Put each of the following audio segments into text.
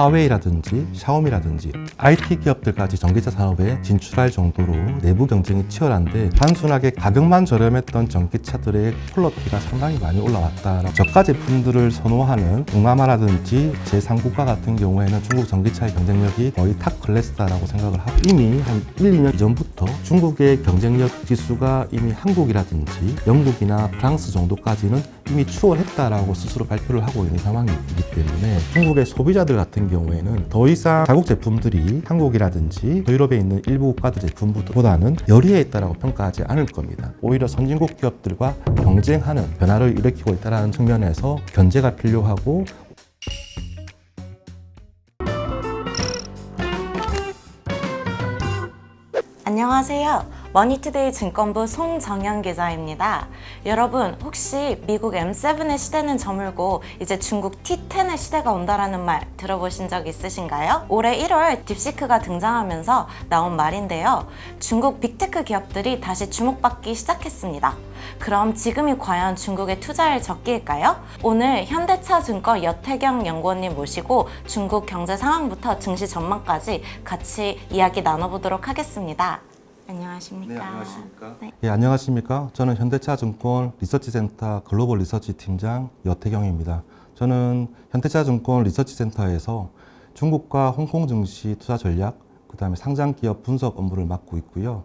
화웨이라든지 샤오미라든지 IT 기업들까지 전기차 산업에 진출할 정도로 내부 경쟁이 치열한데 단순하게 가격만 저렴했던 전기차들의 퀄리티가 상당히 많이 올라왔다. 저가 제품들을 선호하는 동남아라든지 제3국가 같은 경우에는 중국 전기차의 경쟁력이 거의 탑 클래스다라고 생각을 하고 이미 한 1, 2년 이전부터 중국의 경쟁력 지수가 이미 한국이라든지 영국이나 프랑스 정도까지는 이미 추월했다라고 스스로 발표를 하고 있는 상황이기 때문에 중국의 소비자들 같은 경우에는 더 이상 자국 제품들이 한국이라든지 유럽에 있는 일부 국가들 제품보다는 열의에 있다라고 평가하지 않을 겁니다. 오히려 선진국 기업들과 경쟁하는 변화를 일으키고 있다는 측면에서 견제가 필요하고 안녕하세요. 머니투데이 증권부 송정현 기자입니다. 여러분, 혹시 미국 M7의 시대는 저물고 이제 중국 T10의 시대가 온다라는 말 들어보신 적 있으신가요? 올해 1월 딥시크가 등장하면서 나온 말인데요. 중국 빅테크 기업들이 다시 주목받기 시작했습니다. 그럼 지금이 과연 중국에 투자할 적기일까요? 오늘 현대차증권 여태경 연구원님 모시고 중국 경제 상황부터 증시 전망까지 같이 이야기 나눠보도록 하겠습니다. 안녕하십니까? 네, 안녕하십니까? 네. 예, 안녕하십니까? 저는 현대차증권 리서치센터 글로벌 리서치 팀장 여태경입니다. 저는 현대차증권 리서치센터에서 중국과 홍콩 증시 투자 전략, 그다음에 상장 기업 분석 업무를 맡고 있고요.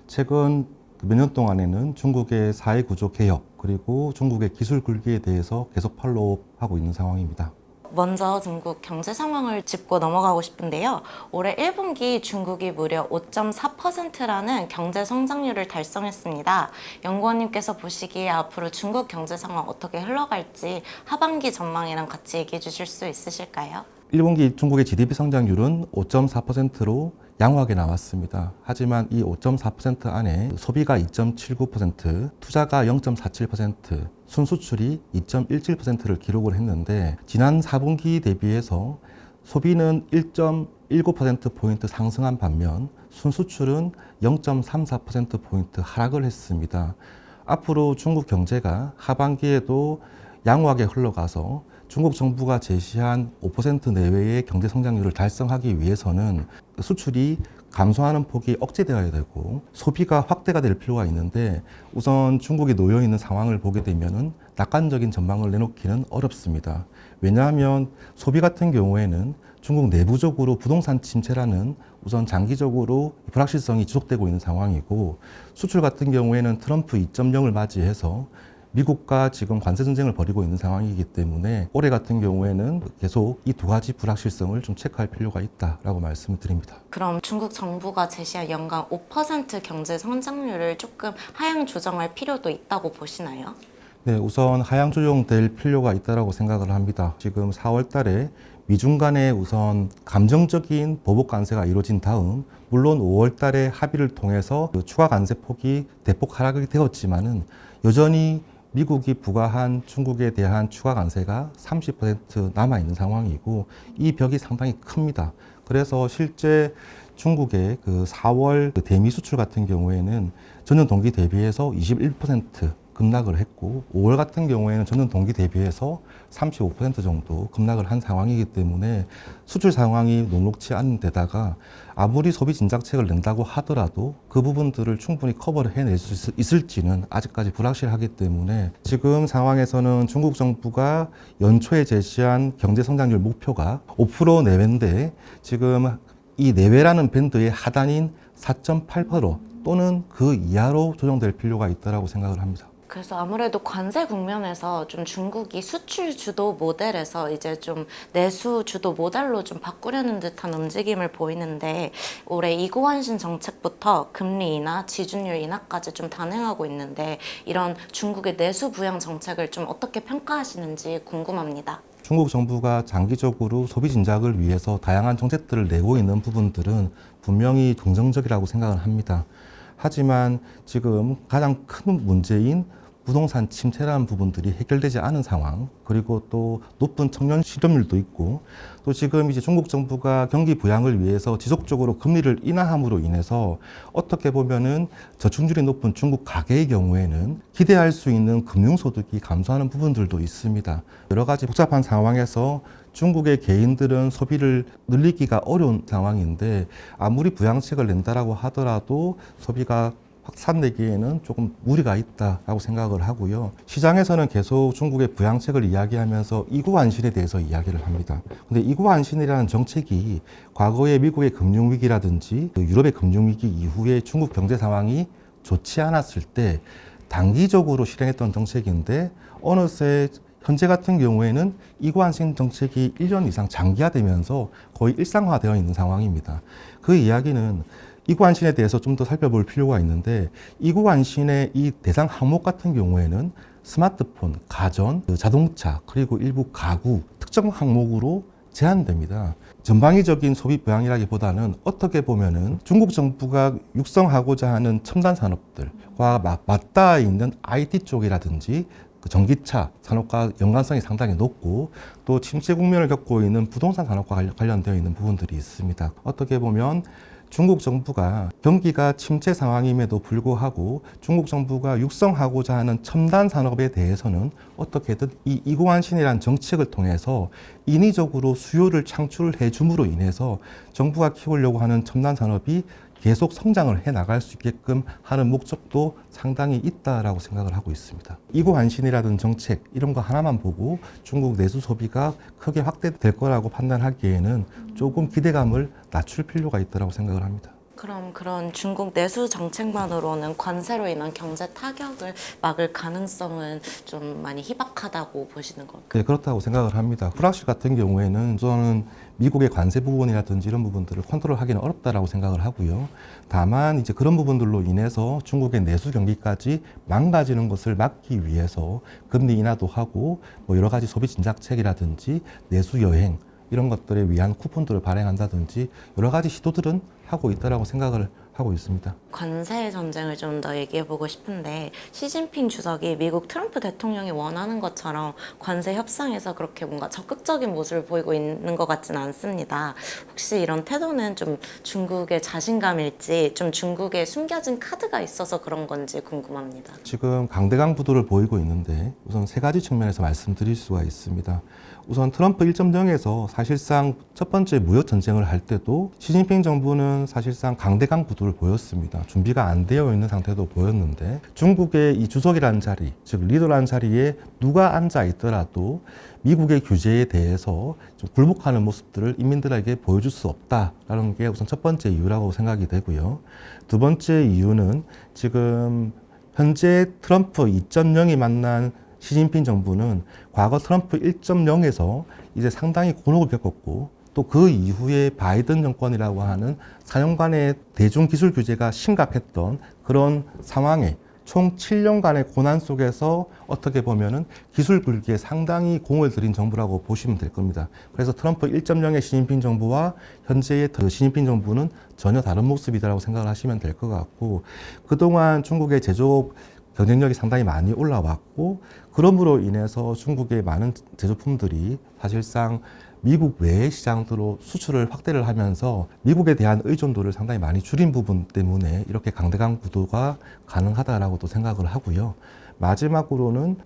최근 몇 년 동안에는 중국의 사회 구조 개혁 그리고 중국의 기술 굴기에 대해서 계속 팔로우하고 있는 상황입니다. 먼저 중국 경제 상황을 짚고 넘어가고 싶은데요. 올해 1분기 중국이 무려 5.4%라는 경제 성장률을 달성했습니다. 연구원님께서 보시기에 앞으로 중국 경제 상황 어떻게 흘러갈지 하반기 전망이랑 같이 얘기해 주실 수 있으실까요? 1분기 중국의 GDP 성장률은 5.4%로 양호하게 나왔습니다. 하지만 이 5.4% 안에 소비가 2.79%, 투자가 0.47%, 순수출이 2.17%를 기록을 했는데 지난 4분기 대비해서 소비는 1.19%포인트 상승한 반면 순수출은 0.34%포인트 하락을 했습니다. 앞으로 중국 경제가 하반기에도 양호하게 흘러가서 중국 정부가 제시한 5% 내외의 경제 성장률을 달성하기 위해서는 수출이 감소하는 폭이 억제되어야 되고 소비가 확대가 될 필요가 있는데 우선 중국이 놓여 있는 상황을 보게 되면은 낙관적인 전망을 내놓기는 어렵습니다. 왜냐하면 소비 같은 경우에는 중국 내부적으로 부동산 침체라는 우선 장기적으로 불확실성이 지속되고 있는 상황이고 수출 같은 경우에는 트럼프 2.0을 맞이해서 미국과 지금 관세 전쟁을 벌이고 있는 상황이기 때문에 올해 같은 경우에는 계속 이 두 가지 불확실성을 좀 체크할 필요가 있다라고 말씀을 드립니다. 그럼 중국 정부가 제시한 연간 5% 경제 성장률을 조금 하향 조정할 필요도 있다고 보시나요? 네, 우선 하향 조정될 필요가 있다고 생각을 합니다. 지금 4월 달에 미중 간에 우선 감정적인 보복 관세가 이루어진 다음 물론 5월 달에 합의를 통해서 추가 관세 폭이 대폭 하락이 되었지만은 여전히 미국이 부과한 중국에 대한 추가 관세가 30% 남아있는 상황이고 이 벽이 상당히 큽니다. 그래서 실제 중국의 그 4월 대미 수출 같은 경우에는 전년 동기 대비해서 21% 급락을 했고 5월 같은 경우에는 전년 동기 대비해서 35% 정도 급락을 한 상황이기 때문에 수출 상황이 녹록치 않은 데다가 아무리 소비 진작책을 낸다고 하더라도 그 부분들을 충분히 커버를 해낼 수 있을지는 아직까지 불확실하기 때문에 지금 상황에서는 중국 정부가 연초에 제시한 경제 성장률 목표가 5% 내외인데 지금 이 내외라는 밴드의 하단인 4.8% 또는 그 이하로 조정될 필요가 있다고 생각을 합니다. 그래서 아무래도 관세 국면에서 좀 중국이 수출 주도 모델에서 이제 좀 내수 주도 모델로 좀 바꾸려는 듯한 움직임을 보이는데 올해 이구환신 정책부터 금리 인하, 지준율 인하까지 좀 단행하고 있는데 이런 중국의 내수 부양 정책을 좀 어떻게 평가하시는지 궁금합니다. 중국 정부가 장기적으로 소비 진작을 위해서 다양한 정책들을 내고 있는 부분들은 분명히 긍정적이라고 생각을 합니다. 하지만 지금 가장 큰 문제인 부동산 침체라는 부분들이 해결되지 않은 상황, 그리고 또 높은 청년 실업률도 있고, 또 지금 이제 중국 정부가 경기 부양을 위해서 지속적으로 금리를 인하함으로 인해서 어떻게 보면은 저축률이 높은 중국 가계의 경우에는 기대할 수 있는 금융소득이 감소하는 부분들도 있습니다. 여러 가지 복잡한 상황에서 중국의 개인들은 소비를 늘리기가 어려운 상황인데 아무리 부양책을 낸다라고 하더라도 소비가 확산되기에는 조금 무리가 있다라고 생각을 하고요. 시장에서는 계속 중국의 부양책을 이야기하면서 이구완신에 대해서 이야기를 합니다. 근데 이구완신이라는 정책이 과거에 미국의 금융위기라든지 유럽의 금융위기 이후에 중국 경제 상황이 좋지 않았을 때 단기적으로 실행했던 정책인데 어느새 현재 같은 경우에는 이구완신 정책이 1년 이상 장기화되면서 거의 일상화되어 있는 상황입니다. 그 이야기는 이구완신에 대해서 좀 더 살펴볼 필요가 있는데 이구완신의 이 대상 항목 같은 경우에는 스마트폰, 가전, 자동차 그리고 일부 가구 특정 항목으로 제한됩니다. 전방위적인 소비 부양이라기보다는 어떻게 보면은 중국 정부가 육성하고자 하는 첨단 산업들과 맞닿아 있는 IT 쪽이라든지 그 전기차 산업과 연관성이 상당히 높고 또 침체 국면을 겪고 있는 부동산 산업과 관련되어 있는 부분들이 있습니다. 어떻게 보면 중국 정부가 경기가 침체 상황임에도 불구하고 중국 정부가 육성하고자 하는 첨단 산업에 대해서는 어떻게든 이 이구완신이라는 정책을 통해서 인위적으로 수요를 창출해 줌으로 인해서 정부가 키우려고 하는 첨단 산업이 계속 성장을 해 나갈 수 있게끔 하는 목적도 상당히 있다라고 생각을 하고 있습니다. 이구완신이라든 정책 이런 거 하나만 보고 중국 내수 소비가 크게 확대될 거라고 판단하기에는 조금 기대감을 낮출 필요가 있다고 생각을 합니다. 그럼 그런 중국 내수 정책만으로는 관세로 인한 경제 타격을 막을 가능성은 좀 많이 희박하다고 보시는 건가요? 네, 그렇다고 생각을 합니다. 프락시 같은 경우에는 저는 미국의 관세 부분이라든지 이런 부분들을 컨트롤하기는 어렵다라고 생각을 하고요. 다만 이제 그런 부분들로 인해서 중국의 내수 경기까지 망가지는 것을 막기 위해서 금리 인하도 하고 뭐 여러 가지 소비 진작책이라든지 내수 여행 이런 것들에 위한 쿠폰들을 발행한다든지 여러 가지 시도들은 하고 있다라고 생각을 하고 있습니다. 관세 전쟁을 좀 더 얘기해보고 싶은데 시진핑 주석이 미국 트럼프 대통령이 원하는 것처럼 관세 협상에서 그렇게 뭔가 적극적인 모습을 보이고 있는 것 같지는 않습니다. 혹시 이런 태도는 좀 중국의 자신감일지 좀 중국에 숨겨진 카드가 있어서 그런 건지 궁금합니다. 지금 강대강 구도를 보이고 있는데 우선 세 가지 측면에서 말씀드릴 수가 있습니다. 우선 트럼프 1.0에서 사실상 첫 번째 무역 전쟁을 할 때도 시진핑 정부는 사실상 강대강 구도를 보였습니다. 준비가 안 되어 있는 상태도 보였는데 중국의 이 주석이라는 자리, 즉 리더라는 자리에 누가 앉아 있더라도 미국의 규제에 대해서 좀 굴복하는 모습들을 인민들에게 보여줄 수 없다라는 게 우선 첫 번째 이유라고 생각이 되고요. 두 번째 이유는 지금 현재 트럼프 2.0이 만난 시진핑 정부는 과거 트럼프 1.0에서 이제 상당히 곤혹을 겪었고 또 그 이후에 바이든 정권이라고 하는 4년간의 대중 기술 규제가 심각했던 그런 상황에 총 7년간의 고난 속에서 어떻게 보면은 기술 굴기에 상당히 공을 들인 정부라고 보시면 될 겁니다. 그래서 트럼프 1.0의 시진핑 정부와 현재의 시진핑 정부는 전혀 다른 모습이라고 생각을 하시면 될 것 같고 그동안 중국의 제조업 경쟁력이 상당히 많이 올라왔고 그럼으로 인해서 중국의 많은 제조품들이 사실상 미국 외의 시장으로 수출을 확대를 하면서 미국에 대한 의존도를 상당히 많이 줄인 부분 때문에 이렇게 강대강 구도가 가능하다라고도 생각을 하고요. 마지막으로는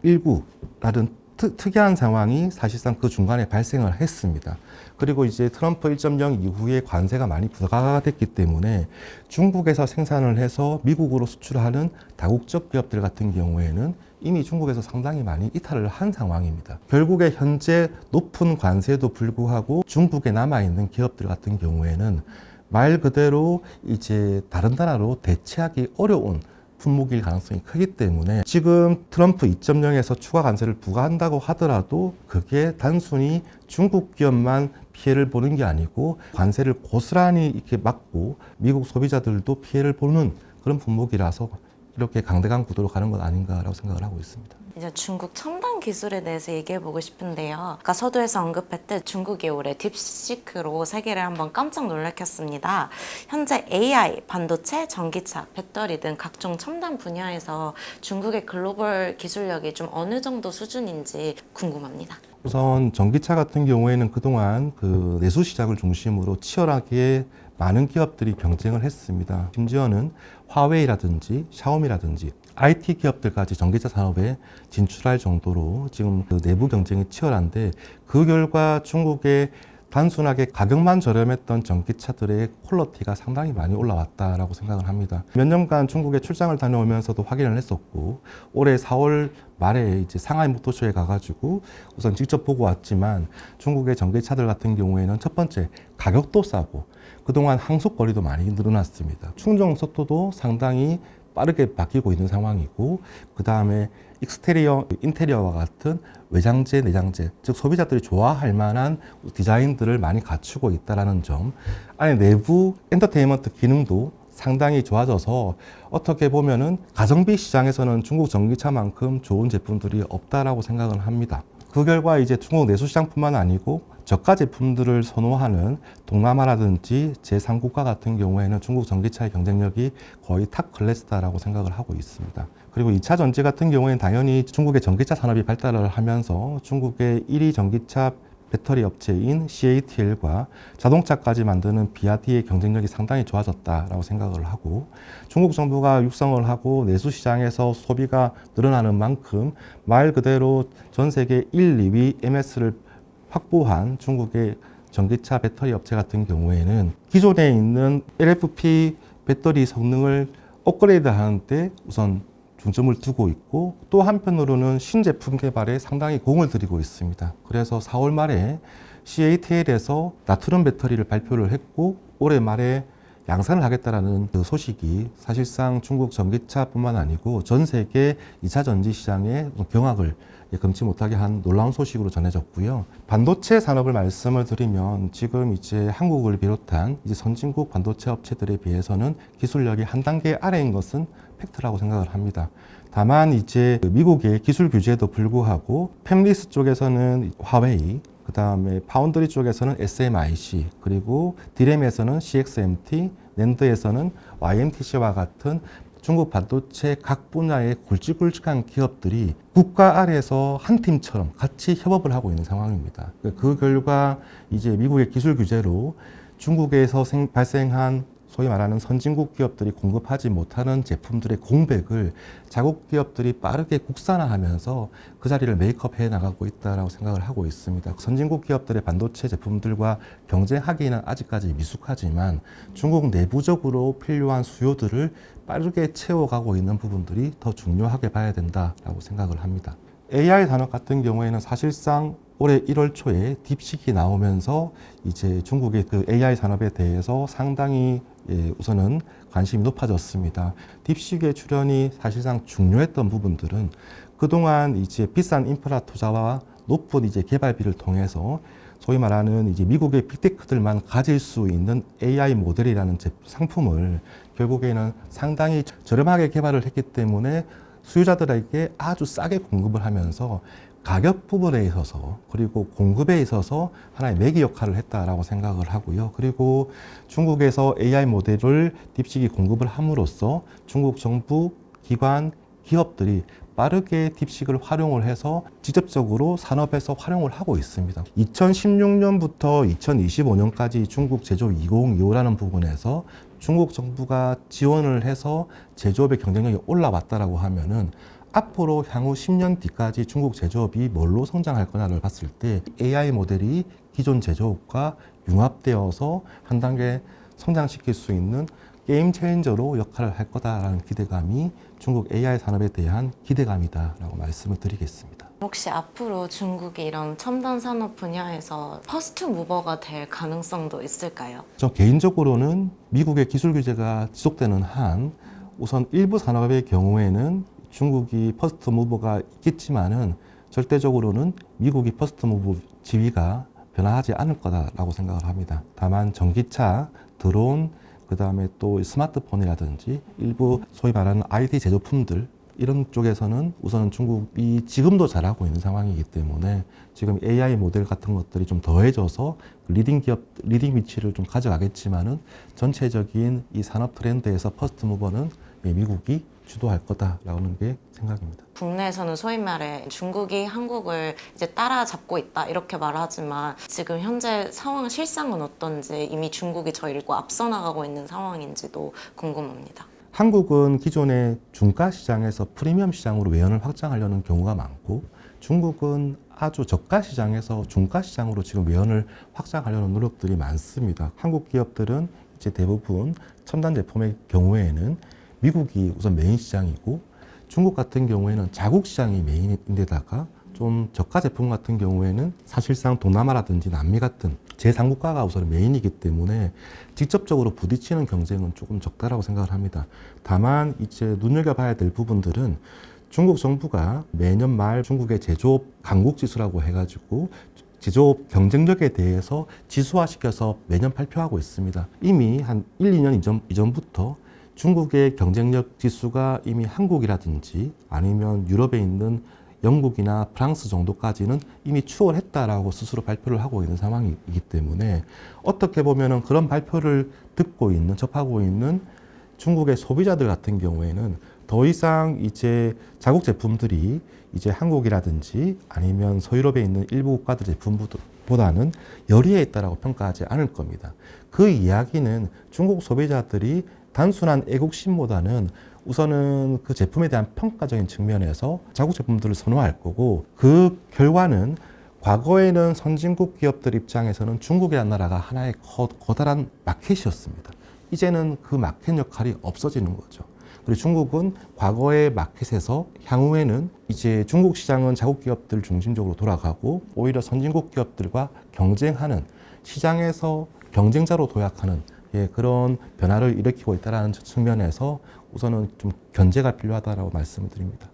코비드19라는 특이한 상황이 사실상 그 중간에 발생을 했습니다. 그리고 이제 트럼프 1.0 이후에 관세가 많이 부과가 됐기 때문에 중국에서 생산을 해서 미국으로 수출하는 다국적 기업들 같은 경우에는 이미 중국에서 상당히 많이 이탈을 한 상황입니다. 결국에 현재 높은 관세에도 불구하고 중국에 남아있는 기업들 같은 경우에는 말 그대로 이제 다른 나라로 대체하기 어려운 품목일 가능성이 크기 때문에 지금 트럼프 2.0에서 추가 관세를 부과한다고 하더라도 그게 단순히 중국 기업만 피해를 보는 게 아니고 관세를 고스란히 이렇게 막고 미국 소비자들도 피해를 보는 그런 품목이라서 이렇게 강대강 구도로 가는 것 아닌가라고 생각을 하고 있습니다. 이제 중국 첨단 기술에 대해서 얘기해보고 싶은데요. 아까 서두에서 언급했듯 중국이 올해 딥시크로 세계를 한번 깜짝 놀래켰습니다. 현재 AI, 반도체, 전기차, 배터리 등 각종 첨단 분야에서 중국의 글로벌 기술력이 좀 어느 정도 수준인지 궁금합니다. 우선 전기차 같은 경우에는 그동안 그 내수 시장을 중심으로 치열하게 많은 기업들이 경쟁을 했습니다. 심지어는 화웨이라든지 샤오미라든지 IT 기업들까지 전기차 산업에 진출할 정도로 지금 그 내부 경쟁이 치열한데, 그 결과 중국의 단순하게 가격만 저렴했던 전기차들의 퀄리티가 상당히 많이 올라왔다라고 생각을 합니다. 몇 년간 중국에 출장을 다녀오면서도 확인을 했었고, 올해 4월 말에 이제 상하이 모터쇼에 가가지고 우선 직접 보고 왔지만, 중국의 전기차들 같은 경우에는 첫 번째 가격도 싸고 그동안 항속거리도 많이 늘어났습니다. 충전 속도도 상당히 빠르게 바뀌고 있는 상황이고, 그 다음에 익스테리어, 인테리어와 같은 외장재, 내장재, 즉 소비자들이 좋아할 만한 디자인들을 많이 갖추고 있다는 점, 안에 내부 엔터테인먼트 기능도 상당히 좋아져서 어떻게 보면은 가성비 시장에서는 중국 전기차만큼 좋은 제품들이 없다라고 생각을 합니다. 그 결과 이제 중국 내수 시장뿐만 아니고 저가 제품들을 선호하는 동남아라든지 제3국가 같은 경우에는 중국 전기차의 경쟁력이 거의 탑 클래스다라고 생각을 하고 있습니다. 그리고 2차 전지 같은 경우에는 당연히 중국의 전기차 산업이 발달을 하면서 중국의 1위 전기차 배터리 업체인 CATL과 자동차까지 만드는 비아디의 경쟁력이 상당히 좋아졌다라고 생각을 하고, 중국 정부가 육성을 하고 내수 시장에서 소비가 늘어나는 만큼 말 그대로 전 세계 1, 2위 MS를 확보한 중국의 전기차 배터리 업체 같은 경우에는 기존에 있는 LFP 배터리 성능을 업그레이드 하는데 우선 중점을 두고 있고, 또 한편으로는 신제품 개발에 상당히 공을 들이고 있습니다. 그래서 4월 말에 CATL에서 나트륨 배터리를 발표를 했고, 올해 말에 양산을 하겠다라는 그 소식이 사실상 중국 전기차뿐만 아니고 전 세계 2차 전지 시장의 경악을 금치 못하게 한 놀라운 소식으로 전해졌고요. 반도체 산업을 말씀을 드리면 지금 이제 한국을 비롯한 이제 선진국 반도체 업체들에 비해서는 기술력이 한 단계 아래인 것은 팩트라고 생각을 합니다. 다만 이제 미국의 기술 규제에도 불구하고 팹리스 쪽에서는 화웨이, 그 다음에 파운드리 쪽에서는 SMIC, 그리고 디램에서는 CXMT, 낸드에서는 YMTC와 같은 중국 반도체 각 분야의 굵직굵직한 기업들이 국가 아래에서 한 팀처럼 같이 협업을 하고 있는 상황입니다. 그 결과 이제 미국의 기술 규제로 중국에서 발생한 소위 말하는 선진국 기업들이 공급하지 못하는 제품들의 공백을 자국 기업들이 빠르게 국산화하면서 그 자리를 메이크업해 나가고 있다고 생각을 하고 있습니다. 선진국 기업들의 반도체 제품들과 경쟁하기는 아직까지 미숙하지만 중국 내부적으로 필요한 수요들을 빠르게 채워가고 있는 부분들이 더 중요하게 봐야 된다라고 생각을 합니다. AI 산업 같은 경우에는 사실상 올해 1월 초에 딥시크 나오면서 이제 중국의 그 AI 산업에 대해서 상당히 우선은 관심이 높아졌습니다. 딥시크의 출현이 사실상 중요했던 부분들은 그동안 이제 비싼 인프라 투자와 높은 이제 개발비를 통해서 소위 말하는 이제 미국의 빅테크들만 가질 수 있는 AI 모델이라는 상품을 결국에는 상당히 저렴하게 개발을 했기 때문에 수요자들에게 아주 싸게 공급을 하면서 가격 부분에 있어서 그리고 공급에 있어서 하나의 매개 역할을 했다라고 생각을 하고요. 그리고 중국에서 AI 모델을 딥시크 공급을 함으로써 중국 정부, 기관, 기업들이 빠르게 딥시크를 활용을 해서 직접적으로 산업에서 활용을 하고 있습니다. 2016년부터 2025년까지 중국 제조 2025라는 부분에서 중국 정부가 지원을 해서 제조업의 경쟁력이 올라왔다라고 하면은 앞으로 향후 10년 뒤까지 중국 제조업이 뭘로 성장할 거냐를 봤을 때 AI 모델이 기존 제조업과 융합되어서 한 단계 성장시킬 수 있는 게임 체인저로 역할을 할 거다라는 기대감이 중국 AI 산업에 대한 기대감이다라고 말씀을 드리겠습니다. 혹시 앞으로 중국이 이런 첨단 산업 분야에서 퍼스트 무버가 될 가능성도 있을까요? 저 개인적으로는 미국의 기술 규제가 지속되는 한 우선 일부 산업의 경우에는 중국이 퍼스트 무버가 있겠지만은 절대적으로는 미국이 퍼스트 무버 지위가 변화하지 않을 거다라고 생각을 합니다. 다만 전기차, 드론, 그 다음에 또 스마트폰이라든지 일부 소위 말하는 IT 제조품들 이런 쪽에서는 우선 중국이 지금도 잘하고 있는 상황이기 때문에 지금 AI 모델 같은 것들이 좀 더해져서 리딩 위치를 좀 가져가겠지만은 전체적인 이 산업 트렌드에서 퍼스트 무버는 미국이 주도할 거다라는 게 생각입니다. 국내에서는 소위 말해 중국이 한국을 이제 따라잡고 있다 이렇게 말하지만 지금 현재 상황 실상은 어떤지, 이미 중국이 저희를 앞서 나가고 있는 상황인지도 궁금합니다. 한국은 기존의 중가 시장에서 프리미엄 시장으로 외연을 확장하려는 경우가 많고 중국은 아주 저가 시장에서 중가 시장으로 지금 외연을 확장하려는 노력들이 많습니다. 한국 기업들은 이제 대부분 첨단 제품의 경우에는 미국이 우선 메인 시장이고 중국 같은 경우에는 자국 시장이 메인인데다가 좀 저가 제품 같은 경우에는 사실상 동남아라든지 남미 같은 제3국가가 우선 메인이기 때문에 직접적으로 부딪히는 경쟁은 조금 적다라고 생각을 합니다. 다만 이제 눈여겨봐야 될 부분들은 중국 정부가 매년 말 중국의 제조업 강국 지수라고 해가지고 제조업 경쟁력에 대해서 지수화시켜서 매년 발표하고 있습니다. 이미 한 1, 2년 이전부터 중국의 경쟁력 지수가 이미 한국이라든지 아니면 유럽에 있는 영국이나 프랑스 정도까지는 이미 추월했다라고 스스로 발표를 하고 있는 상황이기 때문에 어떻게 보면은 그런 발표를 듣고 있는, 접하고 있는 중국의 소비자들 같은 경우에는 더 이상 이제 자국 제품들이 이제 한국이라든지 아니면 서유럽에 있는 일부 국가들 제품보다는 열의에 있다라고 평가하지 않을 겁니다. 그 이야기는 중국 소비자들이 단순한 애국심보다는 우선은 그 제품에 대한 평가적인 측면에서 자국 제품들을 선호할 거고 그 결과는 과거에는 선진국 기업들 입장에서는 중국이라는 나라가 하나의 커다란 마켓이었습니다. 이제는 그 마켓 역할이 없어지는 거죠. 그리고 중국은 과거의 마켓에서 향후에는 이제 중국 시장은 자국 기업들 중심적으로 돌아가고 오히려 선진국 기업들과 경쟁하는 시장에서 경쟁자로 도약하는 그런 변화를 일으키고 있다는 측면에서 우선은 좀 견제가 필요하다고 말씀을 드립니다.